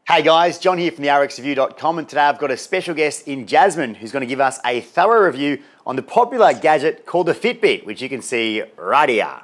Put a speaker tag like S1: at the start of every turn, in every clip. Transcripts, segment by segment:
S1: Hey guys, John here from the rxreview.com, and today I've got a special guest in Jasmine who's going to give us a thorough review on the popular gadget called the Fitbit, which you can see right here.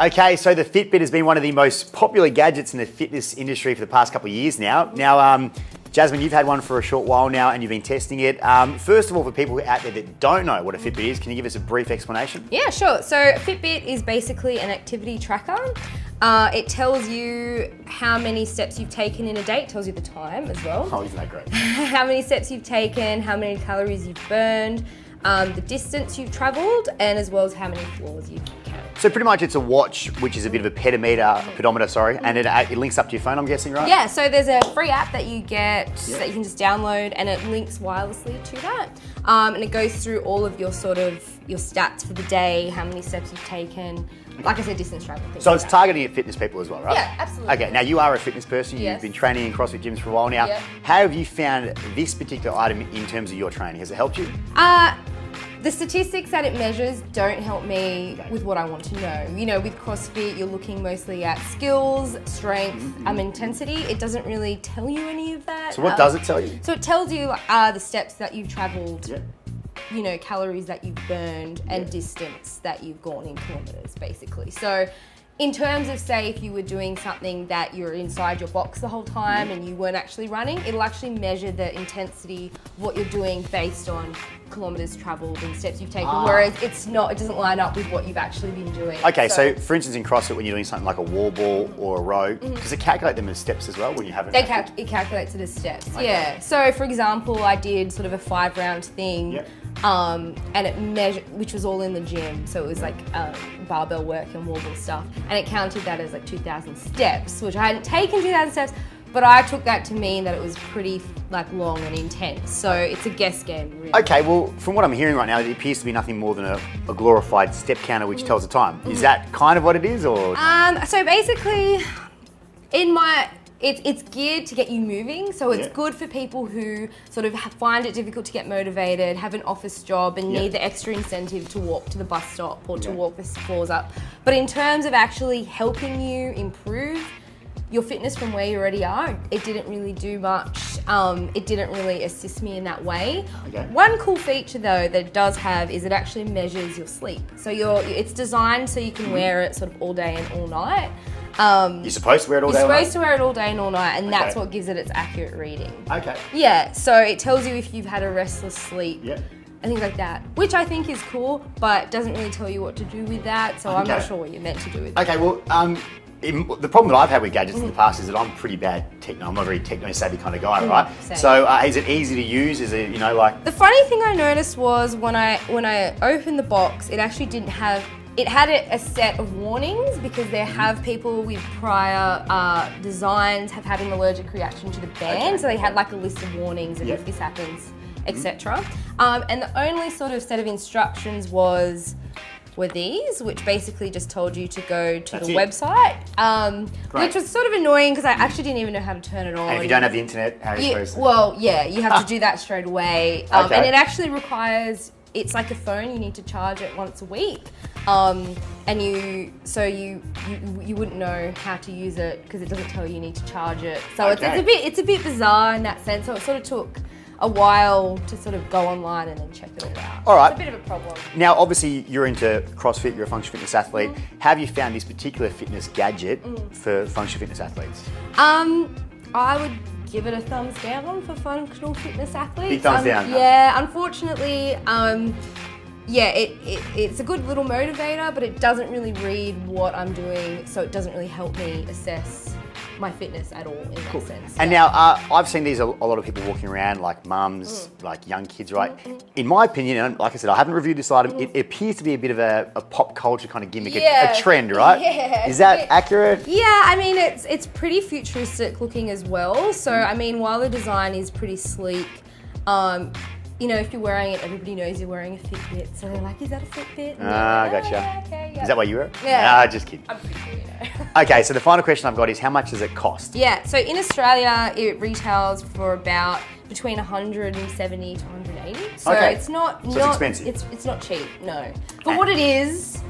S1: Okay, so the Fitbit has been one of the most popular gadgets in the fitness industry for the past couple of years now. Now, Jasmine, you've had one for a short while now and you've been testing it. First of all, for people out there that don't know what a Fitbit is, can you give us a brief explanation?
S2: Yeah, sure. So Fitbit is basically an activity tracker. It tells you how many steps you've taken in a day. It tells you the time as well.
S1: Oh, isn't that great?
S2: How many steps you've taken, how many calories you've burned, the distance you've travelled, and as well as how many floors you've carried.
S1: So pretty much it's a watch, which is a bit of a pedometer, and it links up to your phone, I'm guessing, right?
S2: Yeah, so there's a free app that you get that you can just download, and it links wirelessly to that. And it goes through all of your your stats for the day, how many steps you've taken, like I said, distance travel.
S1: So it's targeting at fitness people as well, right?
S2: Yeah, absolutely.
S1: Okay, now you are a fitness person,
S2: Yes.
S1: You've been training in CrossFit gyms for a while now.
S2: Yep.
S1: How have you found this particular item in terms of your training? Has it helped you?
S2: The statistics that it measures don't help me with what I want to know. You know, with CrossFit, you're looking mostly at skills, strength, intensity. It doesn't really tell you any of that.
S1: So what does it tell you?
S2: So it tells you the steps that you've travelled,
S1: Yeah.
S2: you know, calories that you've burned, and distance that you've gone in kilometres, basically. So in terms of, say, if you were doing something that you're inside your box the whole time and you weren't actually running, it'll actually measure the intensity of what you're doing based on kilometres travelled and steps you've taken, whereas it doesn't line up with what you've actually been doing.
S1: Okay, so for instance in CrossFit, when you're doing something like a wall ball or a row, does it calculate them as steps as well when you haven't?
S2: It calculates it as steps, yeah. So for example, I did sort of a 5-round thing, and it measured, which was all in the gym, so it was like barbell work and wall ball stuff, and it counted that as like 2,000 steps, which I hadn't taken 2,000 steps, but I took that to mean that it was pretty like long and intense. So it's a guess game, really.
S1: Okay, well, from what I'm hearing right now, it appears to be nothing more than a glorified step counter which tells the time. Is that kind of what it is, or?
S2: So basically, it's geared to get you moving, so it's good for people who sort of find it difficult to get motivated, have an office job and need the extra incentive to walk to the bus stop or to walk the floors up. But in terms of actually helping you improve your fitness from where you already are, it didn't really do much. It didn't really assist me in that way.
S1: Okay.
S2: One cool feature though that it does have is it actually measures your sleep. So it's designed so you can wear it sort of all day and all night.
S1: You're supposed to wear it all day?
S2: You're supposed to wear it all day and all night, and that's what gives it its accurate reading.
S1: Okay.
S2: Yeah, so it tells you if you've had a restless sleep and things like that, which I think is cool, but doesn't really tell you what to do with that, so I'm not sure what you're meant to do with it.
S1: Okay, well, the problem that I've had with gadgets in the past is that I'm pretty bad I'm not a very techno-savvy kind of guy, right?
S2: Same.
S1: So is it easy to use? Is it, like...
S2: The funny thing I noticed was when I opened the box, it actually didn't have... It had a set of warnings because there have people with prior designs have had an allergic reaction to the band, so they had like a list of warnings and if this happens, etc. And the only sort of set of instructions were these, which basically just told you to go to the website, which was sort of annoying because I actually didn't even know how to turn it on.
S1: And if you don't have the internet, how are you supposed to?
S2: Well, yeah, you have to do that straight away. And it actually requires, it's like a phone, you need to charge it once a week. And you wouldn't know how to use it because it doesn't tell you need to charge it. So it's a bit bizarre in that sense. So it sort of took a while to sort of go online and then check it all out.
S1: All right.
S2: It's a bit of a problem.
S1: Now, obviously, you're into CrossFit, you're a functional fitness athlete. Have you found this particular fitness gadget for functional fitness athletes?
S2: I would give it a thumbs down for functional fitness athletes.
S1: Big thumbs down.
S2: Yeah, unfortunately, it's a good little motivator, but it doesn't really read what I'm doing, so it doesn't really help me assess my fitness at all in that sense.
S1: And now, I've seen these a lot of people walking around, like mums, like young kids, right? In my opinion, and like I said, I haven't reviewed this item, it appears to be a bit of a pop culture kind of gimmick, a trend, right?
S2: Yeah.
S1: Is that accurate?
S2: Yeah, I mean, it's pretty futuristic looking as well. So, I mean, while the design is pretty sleek, you know, if you're wearing it, everybody knows you're wearing a Fitbit. So they're like, is that a Fitbit?
S1: Gotcha.
S2: Yeah, okay, yeah.
S1: Is that why you wear it?
S2: Yeah.
S1: Just kidding.
S2: I'm pretty sure you know.
S1: Okay, so the final question I've got is how much does it cost?
S2: Yeah, so in Australia, it retails for about between $170 to $180. insane. So
S1: Okay.
S2: it's not
S1: So it's expensive.
S2: It's not cheap. No, for what it is,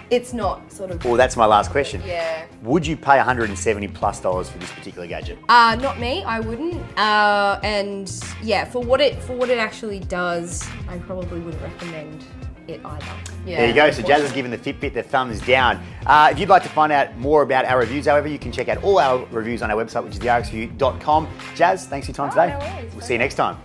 S2: it's not sort of.
S1: Well, that's my last question.
S2: Yeah.
S1: Would you pay $170+ for this particular gadget?
S2: Not me. I wouldn't. And yeah, for what it actually does, I probably wouldn't recommend it either. Yeah.
S1: There you go. So Jazz has given the Fitbit the thumbs down. If you'd like to find out more about our reviews, however, you can check out all our reviews on our website, which is therxreview.com. Jazz, thanks for your time today.
S2: No worries.
S1: We'll see you next time.